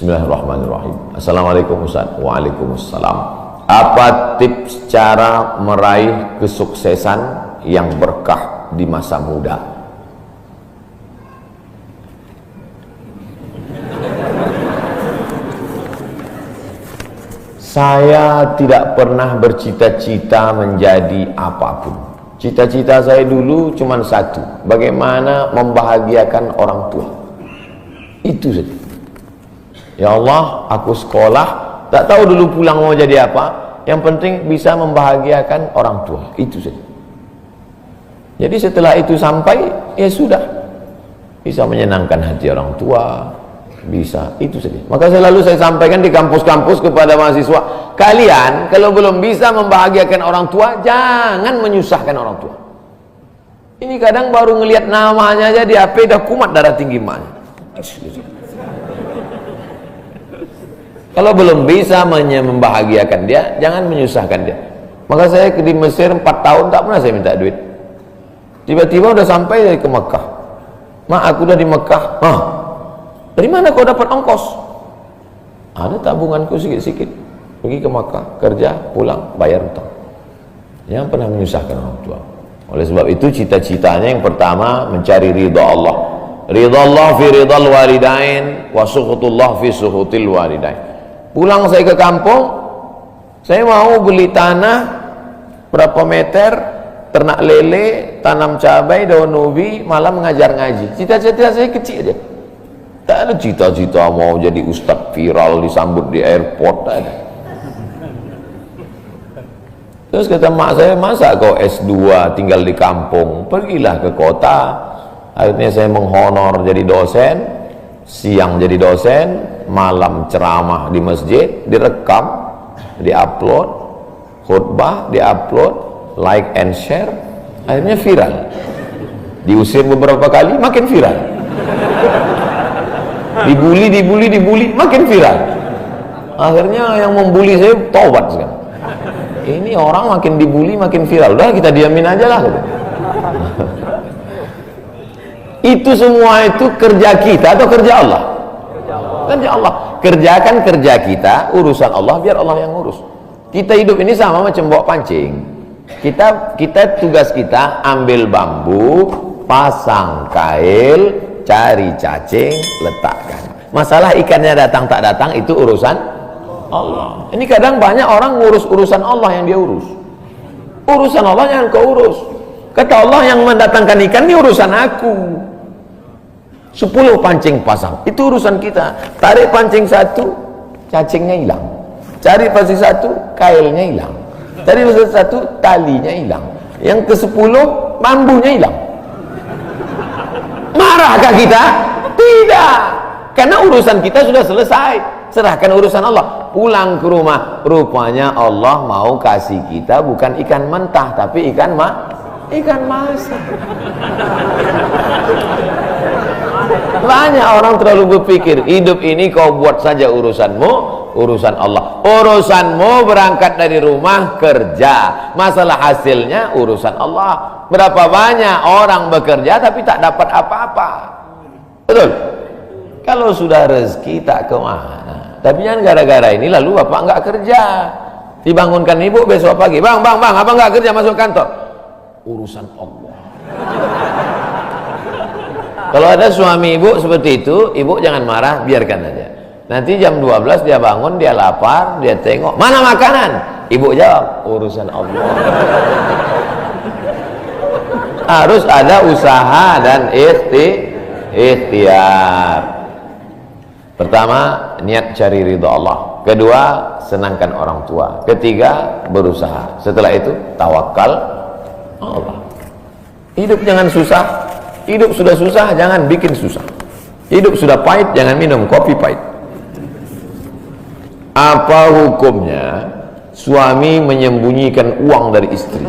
Bismillahirrahmanirrahim. Assalamualaikum Ustaz. Waalaikumsalam. Apa tips cara meraih kesuksesan yang berkah di masa muda? Saya tidak pernah bercita-cita menjadi apapun. Cita-cita saya dulu cuma satu, bagaimana membahagiakan orang tua. Itu saja. Ya Allah, aku sekolah, tak tahu dulu pulang mau jadi apa, yang penting bisa membahagiakan orang tua. Itu saja. Jadi setelah itu sampai, ya sudah, bisa menyenangkan hati orang tua, bisa, itu saja. Maka selalu saya sampaikan di kampus-kampus kepada mahasiswa, kalian kalau belum bisa membahagiakan orang tua, jangan menyusahkan orang tua. Ini kadang baru ngelihat namanya aja di HP dah kumat darah tinggi emaknya. Kalau belum bisa membahagiakan dia, jangan menyusahkan dia. Maka saya di Mesir 4 tahun tak pernah saya minta duit. Tiba-tiba udah sampai dari ke Mekah. Mak, aku udah di Mekah. Hah? Dari mana kau dapat ongkos? Ada tabunganku sikit-sikit. Pergi ke Mekah, kerja, pulang, bayar hutang. Jangan pernah menyusahkan orang tua. Oleh sebab itu cita-citanya yang pertama mencari ridha Allah. Ridha Allah fi ridhal walidain wa sukhutullah fi sukhutil walidain. Pulang saya ke kampung, saya mau beli tanah berapa meter, ternak lele, tanam cabai, daun ubi, malam mengajar ngaji. Cita-cita saya kecil aja. Tak ada cita-cita mau jadi ustadz viral disambut di airport, tak ada. Terus kata mak saya, masa kau S2 tinggal di kampung, pergilah ke kota. Akhirnya saya menghonor jadi dosen, siang jadi dosen, malam ceramah di masjid, direkam, diupload, khutbah diupload, like and share, akhirnya viral. Diusir beberapa kali, makin viral. Dibully, makin viral. Akhirnya yang membuli saya taubat sekarang. Ini orang makin dibully, makin viral. Udah kita diamin aja lah. Itu semua itu kerja kita atau kerja Allah? Kerja Allah. Kerjakan kerja kita, urusan Allah, biar Allah yang ngurus. Kita hidup ini sama macam bawa pancing. Kita tugas kita ambil bambu, pasang kail, cari cacing, letakkan. Masalah ikannya datang tak datang itu urusan Allah. Ini kadang banyak orang ngurus urusan Allah yang dia urus. Urusan Allah yang kau urus. Kata Allah, yang mendatangkan ikan ini urusan aku. 10 pancing pasang, itu urusan kita. Tarik pancing 1, cacingnya hilang. Cari pancing 1, kailnya hilang. Cari pancing 1, talinya hilang. Yang ke-10, bambunya hilang. Marahkah kita? Tidak. Karena urusan kita sudah selesai. Serahkan urusan Allah. Pulang ke rumah, rupanya Allah mau kasih kita bukan ikan mentah, tapi ikan masak. Banyak orang terlalu berpikir hidup ini kau buat saja urusanmu, urusan Allah. Urusanmu berangkat dari rumah, kerja, masalah hasilnya urusan Allah. Berapa banyak orang bekerja tapi tak dapat apa-apa. Betul? Kalau sudah rezeki tak kemana. Tapi jangan gara-gara ini lalu bapak enggak kerja. Dibangunkan ibu besok pagi, bang, abang enggak kerja, masuk kantor. Urusan Allah. Kalau ada suami ibu seperti itu, ibu jangan marah, biarkan aja. Nanti jam 12 dia bangun, dia lapar, dia tengok, mana makanan? Ibu jawab, urusan Allah. Harus ada usaha dan ikhtiar. Pertama, niat cari ridha Allah. Kedua, senangkan orang tua. Ketiga, berusaha. Setelah itu, tawakal Allah. Hidup jangan susah. Hidup sudah susah, jangan bikin susah. Hidup sudah pahit, jangan minum kopi pahit. Apa hukumnya suami menyembunyikan uang dari istri?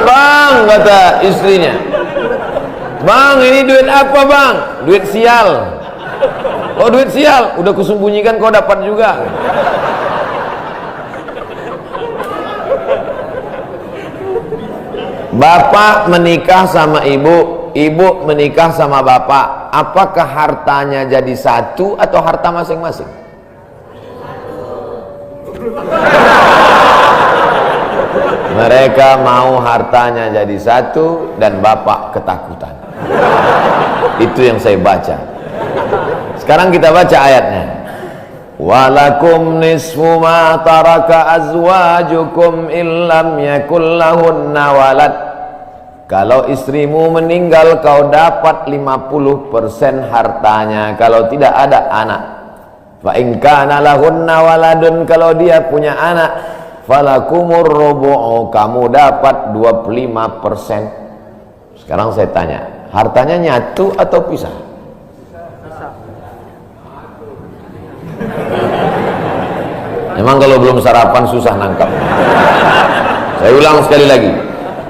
Bang, kata istrinya. Bang, ini duit apa bang? Duit sial. Oh, duit sial, udah kusembunyikan kau dapat juga. Bapak menikah sama ibu, ibu menikah sama bapak, apakah hartanya jadi satu atau harta masing-masing? Mereka mau hartanya jadi satu dan bapak ketakutan. Itu yang saya baca. Sekarang kita baca ayatnya. Walakum nisfu ma taraka azwajukum illam yakul lahunna walad. Kalau istrimu meninggal, kau dapat 50% hartanya kalau tidak ada anak. Fa in kana lahunna waladun, kalau dia punya anak, falakumur rubu'u, kamu dapat 25%. Sekarang saya tanya, hartanya nyatu atau pisah? Memang kalau belum sarapan susah nangkap. Saya ulang sekali lagi.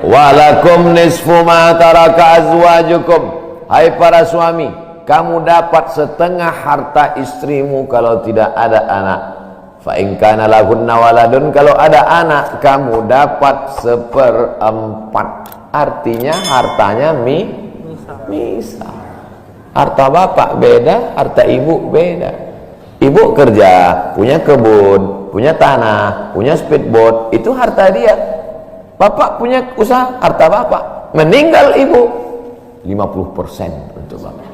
Walakum nisfu ma taraka azwajukum. Hai para suami, kamu dapat setengah harta istrimu kalau tidak ada anak. Fa in kana lahunna waladun, kalau ada anak kamu dapat 1/4. Artinya hartanya misah. Harta bapak beda, harta ibu beda. Ibu kerja, punya kebun, punya tanah, punya speedboat, itu harta dia. Bapak punya usaha, harta bapak. Meninggal ibu, 50% untuk bapak.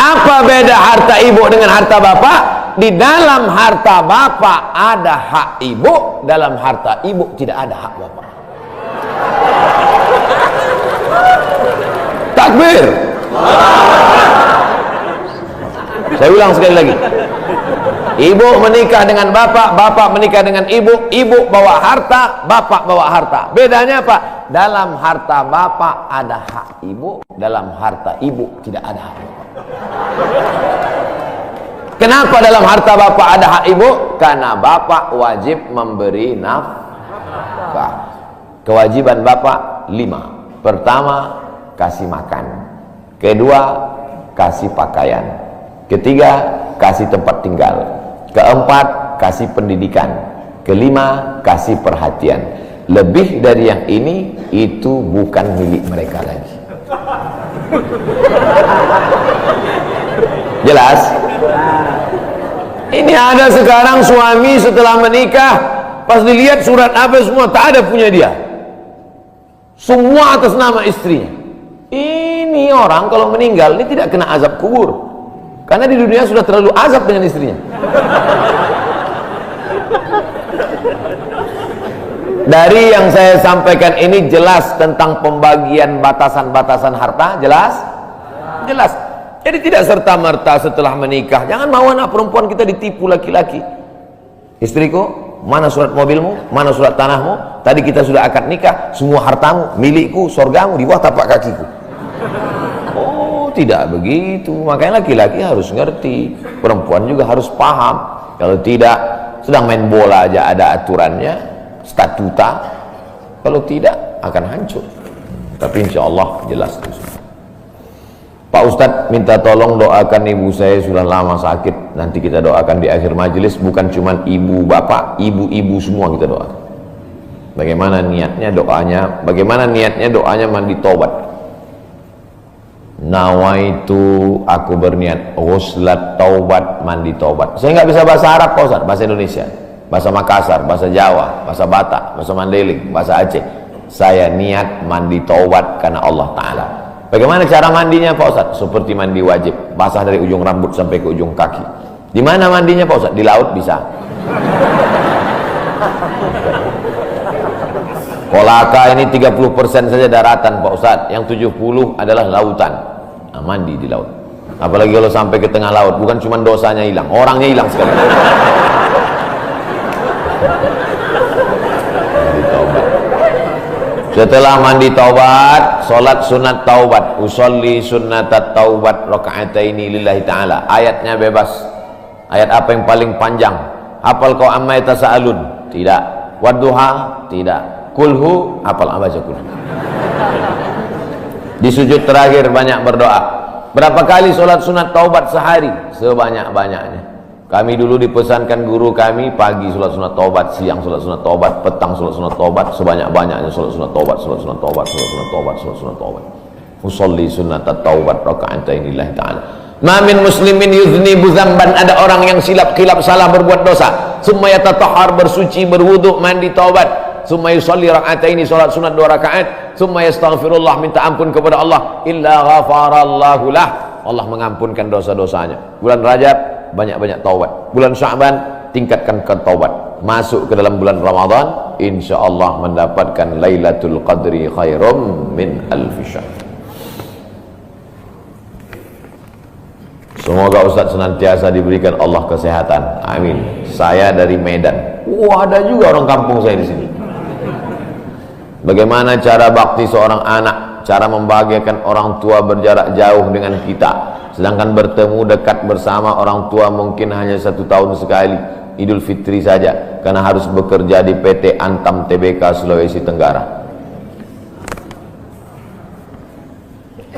Apa beda harta ibu dengan harta bapak? Di dalam harta bapak ada hak ibu, dalam harta ibu tidak ada hak bapak. Takbir. Saya ulang sekali lagi. Ibu menikah dengan bapak, bapak menikah dengan ibu, ibu bawa harta, bapak bawa harta. Bedanya apa? Dalam harta bapak ada hak ibu, dalam harta ibu tidak ada hak bapak. Kenapa dalam harta bapak ada hak ibu? Karena bapak wajib memberi nafkah. Kewajiban bapak 5. Pertama, kasih makan. Kedua, kasih pakaian. Ketiga, kasih tempat tinggal. Keempat, kasih pendidikan. Kelima, kasih perhatian. Lebih dari yang ini, itu bukan milik mereka lagi. Jelas? Ini ada sekarang suami setelah menikah, pas dilihat surat apa semua, tak ada punya dia. Semua atas nama istrinya. Ini orang kalau meninggal, ini tidak kena azab kubur. Karena di dunia sudah terlalu azab dengan istrinya. Dari yang saya sampaikan ini jelas tentang pembagian batasan-batasan harta, jelas? Jelas. Jadi tidak serta-merta setelah menikah, jangan mau anak perempuan kita ditipu laki-laki. Istriku, mana surat mobilmu, mana surat tanahmu, tadi kita sudah akad nikah, semua hartamu, milikku, surgamu di bawah tapak kakiku. Oh, tidak begitu. Makanya laki-laki harus ngerti, perempuan juga harus paham. Kalau tidak, sedang main bola aja ada aturannya, statuta. Kalau tidak, akan hancur. Tapi insya Allah jelas itu. Pak Ustadz minta tolong doakan ibu saya, sudah lama sakit. Nanti kita doakan di akhir majelis. Bukan cuma ibu bapak, ibu-ibu semua kita doakan. Bagaimana niatnya doanya? Bagaimana niatnya doanya? Mandi taubat. Nawaitu, aku berniat ghuslat taubat, mandi taubat. Saya nggak bisa bahasa Arab Pak Ustadz, bahasa Indonesia, bahasa Makassar, bahasa Jawa, bahasa Batak, bahasa Mandailing, bahasa Aceh. Saya niat mandi taubat karena Allah Ta'ala. Bagaimana cara mandinya Pak Ustadz? Seperti mandi wajib, basah dari ujung rambut sampai ke ujung kaki. Di mana mandinya Pak Ustadz? Di laut bisa. Kolaka ini 30% saja daratan Pak Ustadz, yang 70 adalah lautan. Nah, mandi di laut. Apalagi kalau sampai ke tengah laut, bukan cuma dosanya hilang, orangnya hilang sekali. Setelah mandi taubat, solat sunat taubat, usolli sunnatat taubat raka'ataini lillahi ta'ala. Ayatnya bebas. Ayat apa yang paling panjang? Hafal kau amma yatasaalun? Tidak. Wadduha? Tidak. Kulhu? Hafal baca kulhu. Di sujud terakhir banyak berdoa. Berapa kali solat sunat taubat sehari? Sebanyak-banyaknya. Kami dulu dipesankan guru kami, pagi sholat sunat taubat, siang sholat sunat taubat, petang sholat sunat taubat, sebanyak-banyaknya sholat sunat taubat, sholat sunat taubat, sholat sunat taubat, sholat sunat taubat. Usolli sunat taubat raka'atain lillahi ta'ala. Ma min muslimin yuznibu dzamban, ada orang yang silap salah berbuat dosa, summa yatatahhar, bersuci, berwudu, mandi, taubat, summa yusolli raka'ataini, sholat sunat 2 rakaat, summa yastaghfirullah, minta ampun kepada Allah, illa ghafarallahu lah, Allah mengampunkan dosa-dosanya. Bulan Rajab banyak-banyak taubat, bulan Sya'ban tingkatkan ke taubat, masuk ke dalam bulan Ramadan insyaallah mendapatkan Lailatul Qadri khairum min alfi syahr. Semoga Ustaz senantiasa diberikan Allah kesehatan, amin. Saya dari Medan. Ada juga orang kampung saya di sini. Bagaimana cara bakti seorang anak, cara membahagiakan orang tua berjarak jauh dengan kita, sedangkan bertemu dekat bersama orang tua mungkin hanya 1 tahun sekali, Idul Fitri saja, karena harus bekerja di PT Antam Tbk Sulawesi Tenggara.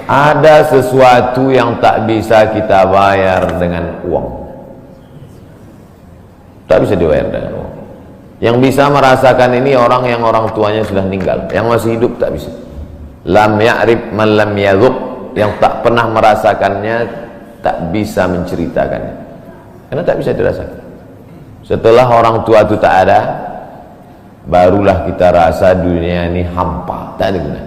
Ada sesuatu yang tak bisa kita bayar dengan uang, tak bisa dibayar dengan uang. Yang bisa merasakan ini orang yang orang tuanya sudah meninggal, yang masih hidup tak bisa. Lam ya'rif man lam yadhuq, yang tak pernah merasakannya tak bisa menceritakannya, karena tak bisa dirasakan. Setelah orang tua itu tak ada, barulah kita rasa dunia ini hampa, tak ada guna.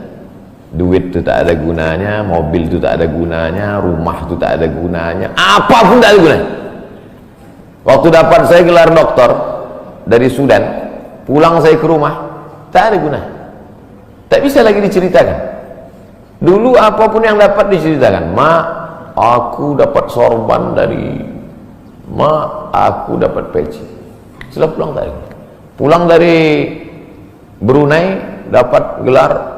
Duit itu tak ada gunanya, mobil itu tak ada gunanya, rumah itu tak ada gunanya, apapun tak ada gunanya. Waktu dapat saya gelar doktor dari Sudan, pulang saya ke rumah, tak ada gunanya, tak bisa lagi diceritakan. Dulu apapun yang dapat diceritakan, mak, aku dapat sorban dari mak, aku dapat peci. Setelah pulang tadi, pulang dari Brunei dapat gelar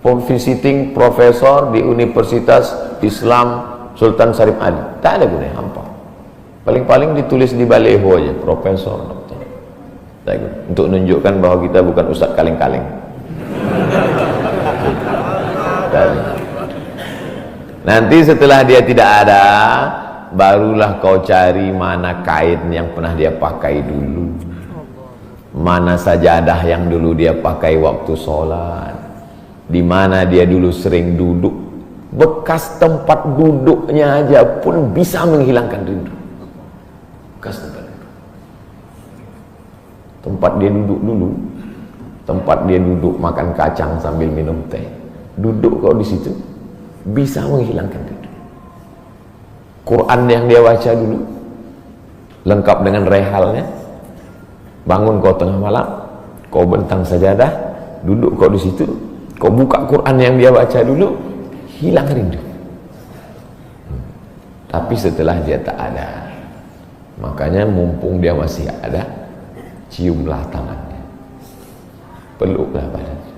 visiting profesor di Universitas Islam Sultan Syarif Ali, tak ada gunanya, hampa. Paling-paling ditulis di baleho aja, profesor, dokter. Untuk menunjukkan bahwa kita bukan ustadz kaleng-kaleng. Nanti setelah dia tidak ada, barulah kau cari mana kain yang pernah dia pakai dulu, mana sajadah yang dulu dia pakai waktu sholat, di mana dia dulu sering duduk. Bekas tempat duduknya aja pun bisa menghilangkan rindu. Bekas tempat dia duduk dulu, tempat dia duduk makan kacang sambil minum teh, duduk kau di situ bisa menghilangkan rindu. Quran yang dia baca dulu lengkap dengan rehalnya, bangun kau tengah malam, kau bentang sajadah, duduk kau di situ, kau buka Quran yang dia baca dulu, hilang rindu. Tapi setelah dia tak ada, makanya mumpung dia masih ada, ciumlah tangannya, peluklah badannya,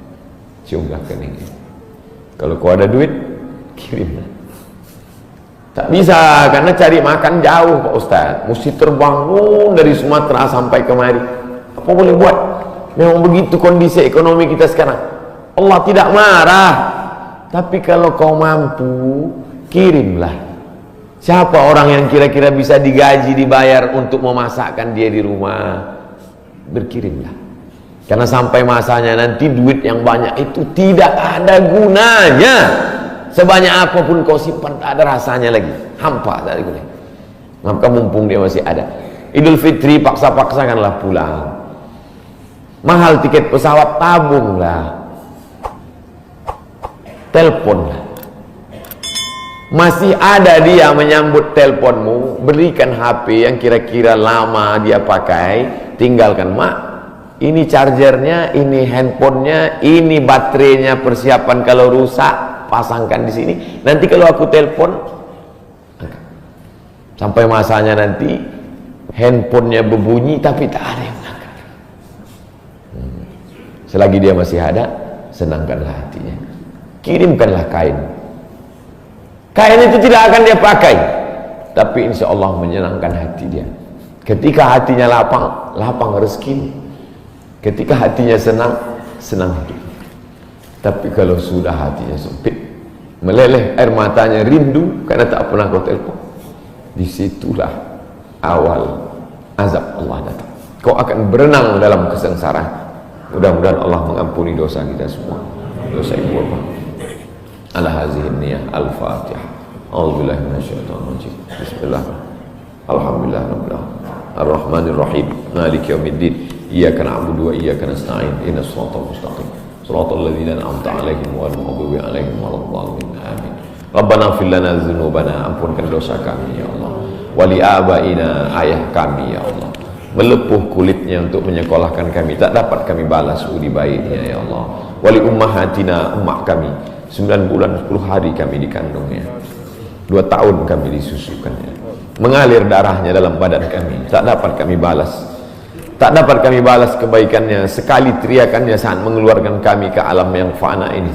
ciumlah keningnya. Kalau kau ada duit, kirimlah. Tak bisa, karena cari makan jauh Pak Ustaz, mesti terbangun dari Sumatera sampai kemari. Apa boleh buat? Memang begitu kondisi ekonomi kita sekarang. Allah tidak marah, tapi kalau kau mampu, kirimlah. Siapa orang yang kira-kira bisa digaji, dibayar untuk memasakkan dia di rumah? Berkirimlah. Karena sampai masanya nanti duit yang banyak itu tidak ada gunanya. Sebanyak apapun kau simpan, tak ada rasanya lagi, hampa, tak ada gunanya. Maka mumpung dia masih ada, Idul Fitri paksa-paksakanlah pulang. Mahal tiket pesawat, tabunglah, teleponlah. Masih ada dia menyambut teleponmu, berikan HP yang kira-kira lama dia pakai, tinggalkan, mak, ini chargernya, ini handphonenya, ini baterainya, persiapan kalau rusak pasangkan di sini. Nanti kalau aku telepon, sampai masanya nanti handphonenya berbunyi tapi tak ada yang mengangkat. Selagi dia masih ada, senangkanlah hatinya, kirimkanlah kain. Kain itu tidak akan dia pakai, tapi insya Allah menyenangkan hati dia. Ketika hatinya lapang, lapang rezeki. Ketika hatinya senang, senang hidup. Tapi kalau sudah hatinya sempit, meleleh air matanya rindu karena tak pernah kau telepon, disitulah awal azab Allah datang. Kau akan berenang dalam kesengsaraan. Mudah-mudahan Allah mengampuni dosa kita semua. Dosa ibu bapa. Ala hazihi niyah al-Fatihah. A'udzubillahi minasyaitonir rajim. Bismillah. Alhamdulillah rabbil alamin. Ar-Rahmanir Rahim. Maliki yaumiddin. Iyyaka na'budu wa iyyaka nasta'in. Ihdinas siratal mustaqim. Shiratal ladzina an'amta 'alaihim ghairil maghdubi 'alaihim waladdallin. Amin. Rabbana ighfir lana dzunubana, ampunkan dosa kami ya Allah. Wali abaina, ayah kami ya Allah. Melepuh kulitnya untuk menyekolahkan kami, tak dapat kami balas budi baiknya ya Allah. Wali ummahatina, emak kami, 9 bulan 10 hari kami dikandungnya, 2 tahun kami disusukannya, mengalir darahnya dalam badan kami, tak dapat kami balas. Tak dapat kami balas kebaikannya, sekali teriakannya saat mengeluarkan kami ke alam yang fana ini,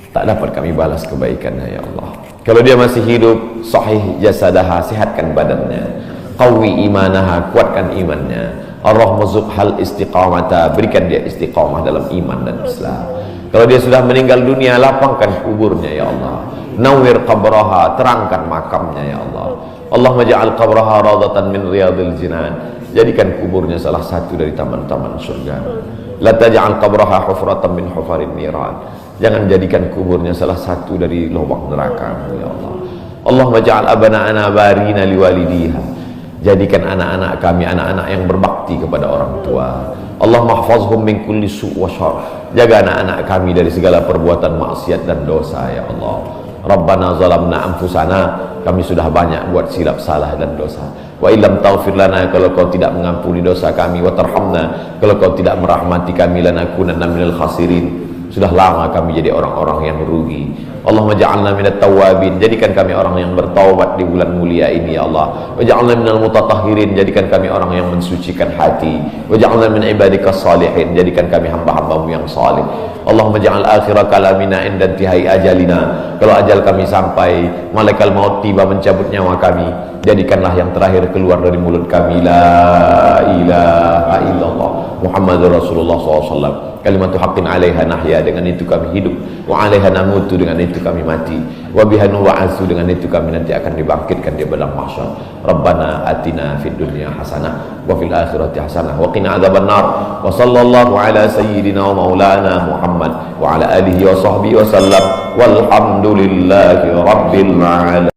tak dapat kami balas kebaikannya ya Allah. Kalau dia masih hidup, sahih jasadaha, sehatkan badannya, qawi imanaha, kuatkan imannya, ar-rahmuzubhal istiqamata, berikan dia istiqamah dalam iman dan Islam. Kalau dia sudah meninggal dunia, lapangkan kuburnya ya Allah. Nawwir qabraha, terangkan makamnya ya Allah. Allahumma ja'al qabraha radatan min riyadil jinan, jadikan kuburnya salah satu dari taman-taman surga. La taj'al qabraha hufratan min hufarin niran, jangan jadikan kuburnya salah satu dari lubang neraka ya Allah. Allahumma ja'al abana'ana barina liwalidiha, jadikan anak-anak kami anak-anak yang berbakti kepada orang tua. Allahumma hafazhum min kulli su' wa syarr, jaga anak-anak kami dari segala perbuatan maksiat dan dosa ya Allah. Rabbana zalamna anfusana, kami sudah banyak buat silap salah dan dosa. Wa illam taghfir lana, kalau kau tidak mengampuni dosa kami, wa tarhamna, kalau kau tidak merahmati kami, lanakunanna minal khasirin, sudah lama kami jadi orang-orang yang merugi. Allahumma ja'alna minat tawabin, jadikan kami orang yang bertaubat di bulan mulia ini ya Allah. Wa ja'alna minal mutatahhirin, jadikan kami orang yang mensucikan hati. Wa ja'alna min ibadikas salihin, jadikan kami hamba-hambamu yang salih. Allahumma ja'al akhira kalamina inda intihai ajalina, kalau ajal kami sampai, malaikat maut tiba mencabut nyawa kami, jadikanlah yang terakhir keluar dari mulut kami la ilaha illallah Muhammadur Rasulullah SAW, kalimatu haqqin alaiha nahya, dengan itu kami hidup, wa alaiha namutu, dengan itu kami mati, wa biha nu'azu, dengan itu kami nanti akan dibangkitkan di padang mahsyar. Rabbana atina fid dunya hasanah wa fil akhirati hasanah wa qina adzabannar. Wa sallallahu ala sayyidina wa maulana Muhammad wa ala alihi wa sahbihi wa sallam, walhamdulillahi rabbil alamin.